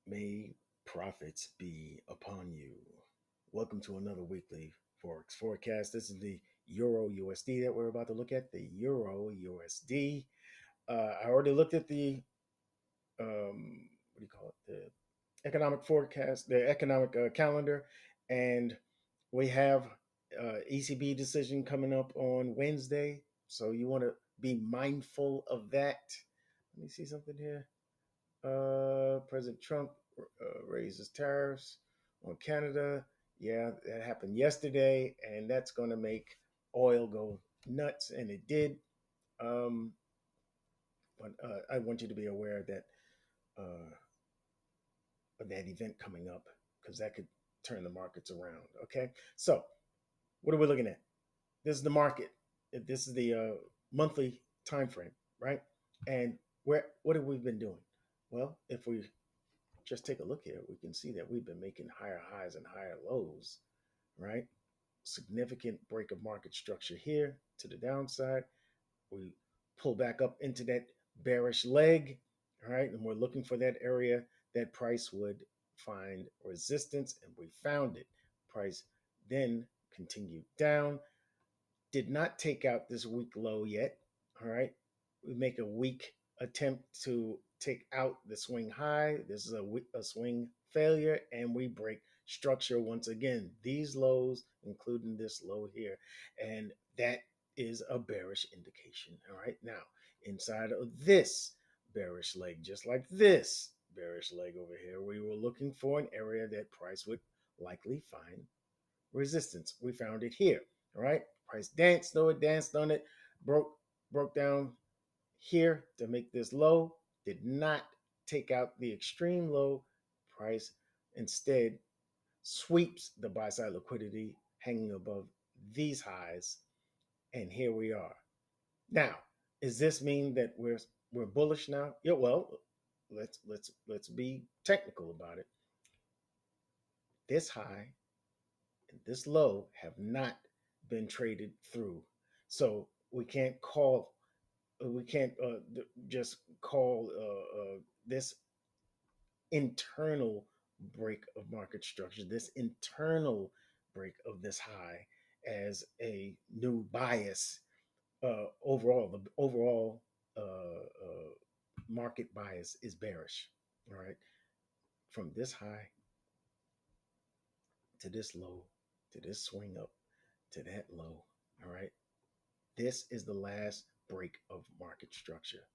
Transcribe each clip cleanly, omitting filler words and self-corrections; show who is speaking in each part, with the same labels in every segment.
Speaker 1: May profits be upon you. Welcome to another weekly Forex forecast. This is the Euro USD that we're about to look at. The Euro USD. I already looked at the what do you call it? The economic forecast, the economic calendar, and we have ECB decision coming up on Wednesday. So you want to be mindful of that. Let me see something here. President Trump raises tariffs on Canada. Yeah, that happened yesterday, and that's going to make oil go nuts, and it did. Um, but I want you to be aware that of that event coming up because that could turn the markets around. Okay, so what are we looking at? This is the market. This is the monthly time frame, right? And what have we been doing? Well, if we just take a look here, we can see that we've been making higher highs and higher lows, right? Significant break of market structure here to the downside. We pull back up into that bearish leg, all right? And we're looking for that area that price would find resistance, and we found it. Price then continued down, did not take out this weak low yet, all right? We make a weak attempt to take out the swing high. This is a swing failure, and we break structure once again. These lows, including this low here, and that is a bearish indication. All right, now inside of this bearish leg, just like this bearish leg over here, we were looking for an area that price would likely find resistance. We found it here. All right, price danced on it, broke down here to make this low, did not take out the extreme low. Price instead sweeps the buy side liquidity hanging above these highs, and here we are. Now, does this mean that we're bullish now? Yeah, well, let's be technical about it. This high and this low have not been traded through, so we can't just call this internal break of market structure, this internal break of this high as a new bias. Overall, the overall market bias is bearish. All right, from this high to this low to this swing up to that low. All right, this is the last break of market structure.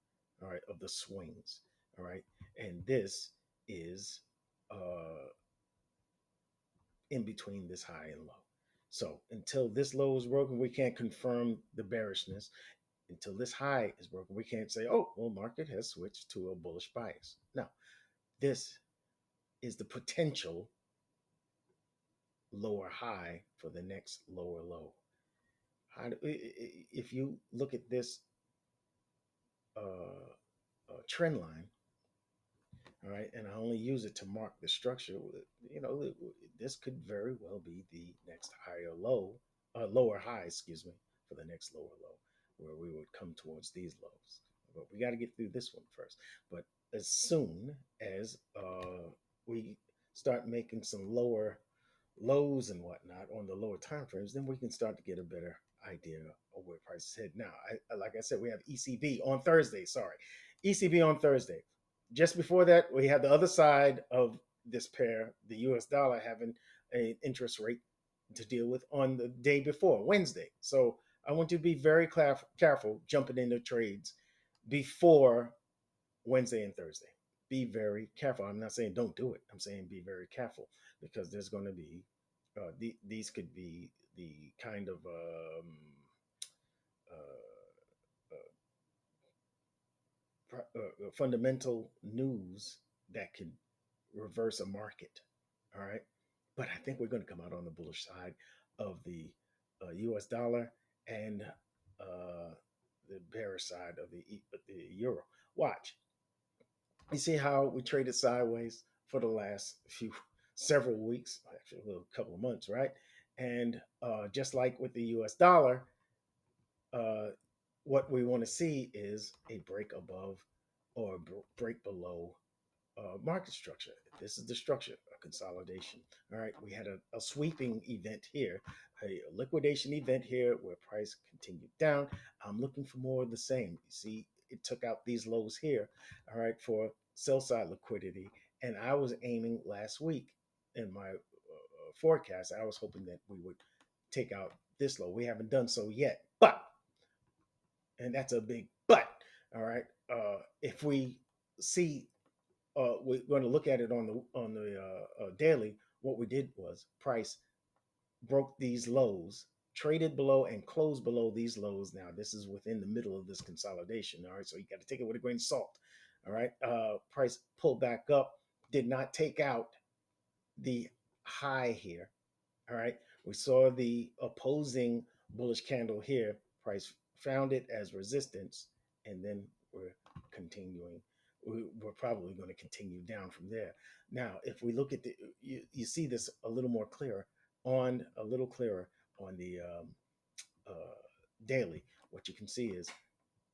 Speaker 1: All right, of the swings. All right, and this is in between this high and low. So until this low is broken, we can't confirm the bearishness. Until this high is broken, we can't say, oh, well, market has switched to a bullish bias. No, this is the potential lower high for the next lower low. If you look at this trend line, all right, and I only use it to mark the structure, this could very well be the next higher low, lower high, excuse me, for the next lower low, where we would come towards these lows. But we got to get through this one first. But as soon as we start making some lower lows and whatnot on the lower time frames, then we can start to get a better idea of where prices head. Now, like I said, we have ECB on Thursday. Sorry, ECB on Thursday. Just before that, we have the other side of this pair, the US dollar having an interest rate to deal with on the day before, Wednesday. So I want you to be very careful jumping into trades before Wednesday and Thursday. Be very careful. I'm not saying don't do it. I'm saying be very careful because there's going to be, these could be the kind of fundamental news that could reverse a market. All right. But I think we're going to come out on the bullish side of the US dollar and the bearish side of the euro. Watch. You see how we traded sideways for the last several weeks, actually a little couple of months, right? And just like with the US dollar, what we want to see is a break above or break below market structure. This is the structure, a consolidation. All right, we had a sweeping event here, a liquidation event here where price continued down. I'm looking for more of the same. You see, it took out these lows here, all right, for sell side liquidity. And I was aiming last week in my forecast, I was hoping that we would take out this low. We haven't done so yet, but, and that's a big but, all right, if we see we're going to look at it on the daily. What we did was price broke these lows, traded below, and closed below these lows. Now this is within the middle of this consolidation. All right, so you got to take it with a grain of salt. All right, price pulled back up, did not take out the high here. All right, we saw the opposing bullish candle here. Price found it as resistance, and then we're continuing. We're probably going to continue down from there. Now, if we look at the, you see this a little more clearer on the daily. What you can see is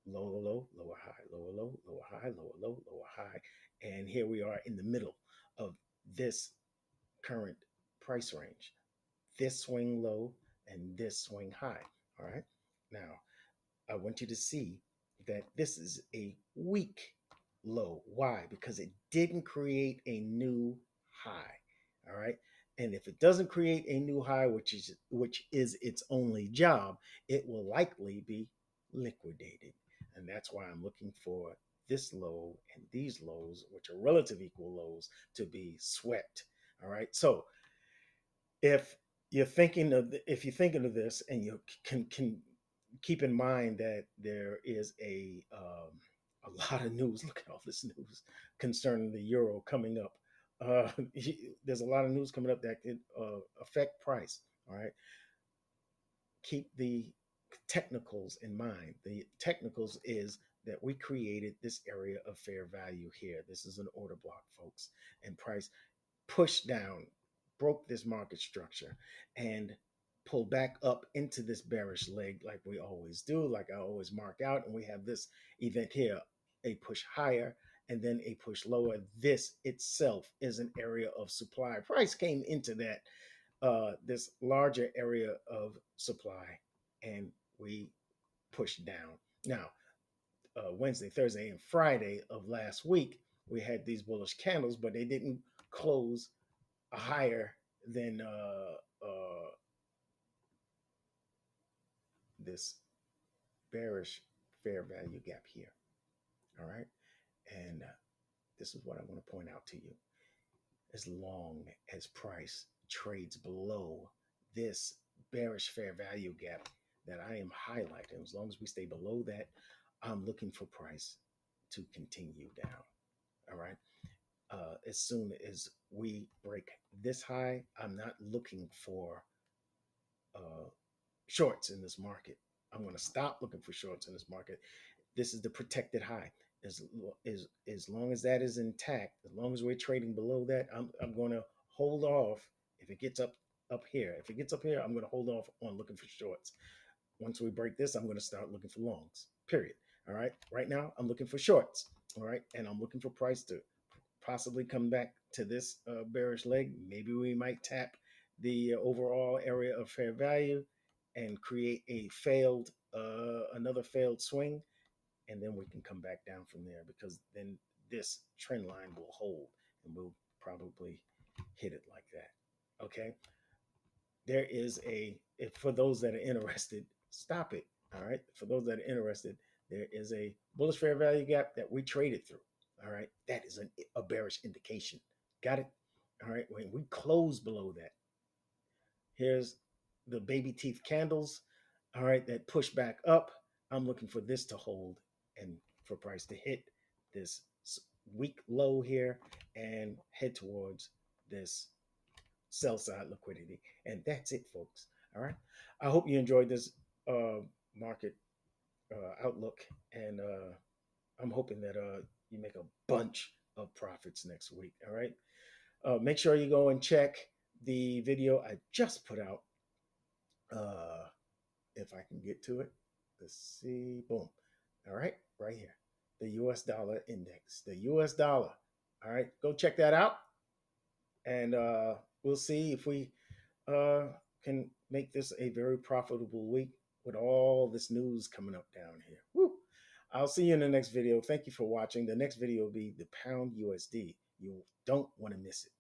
Speaker 1: lower low, lower high, lower low, lower high, lower low, lower high, and here we are in the middle of this current price range, this swing low and this swing high. All right. Now, I want you to see that this is a weak low. Why? Because it didn't create a new high. All right. And if it doesn't create a new high, which is its only job, it will likely be liquidated. And that's why I'm looking for this low and these lows, which are relative equal lows, to be swept. All right. So if you're thinking of this, and you can keep in mind that there is a lot of news. Look at all this news concerning the euro coming up. There's a lot of news coming up that could affect price. All right, keep the technicals in mind. The technicals is that we created this area of fair value here. This is an order block, folks, and price pushed down, broke this market structure, and pulled back up into this bearish leg like we always do, like I always mark out. And we have this event here, a push higher and then a push lower. This itself is an area of supply. Price came into that this larger area of supply, and we pushed down. Now, Wednesday, Thursday, and Friday of last week, we had these bullish candles, but they didn't close higher than this bearish fair value gap here. All right. And this is what I want to point out to you. As long as price trades below this bearish fair value gap that I am highlighting, as long as we stay below that, I'm looking for price to continue down. All right. As soon as we break this high, I'm not looking for shorts in this market. I'm going to stop looking for shorts in this market. This is the protected high. As long as that is intact, as long as we're trading below that, I'm going to hold off. If it gets up here, I'm going to hold off on looking for shorts. Once we break this, I'm going to start looking for longs. Period. All right. Right now, I'm looking for shorts. All right, and I'm looking for price to possibly come back to this bearish leg. Maybe we might tap the overall area of fair value and create a another failed swing, and then we can come back down from there, because then this trend line will hold and we'll probably hit it like that. Okay, there is for those that are interested, stop it. All right, for those that are interested, there is a bullish fair value gap that we traded through. All right, that is a bearish indication. Got it? All right, when we close below that, here's the baby teeth candles. All right, that push back up. I'm looking for this to hold and for price to hit this weak low here and head towards this sell side liquidity. And that's it, folks. All right, I hope you enjoyed this market outlook, and I'm hoping that you make a bunch of profits next week. All right, make sure you go and check the video I just put out. If I can get to it, let's see. Boom. All right, right here, the US dollar index. The US dollar All right, go check that out, and we'll see if we can make this a very profitable week with all this news coming up down here. Woo. I'll see you in the next video. Thank you for watching. The next video will be the pound USD. You don't want to miss it.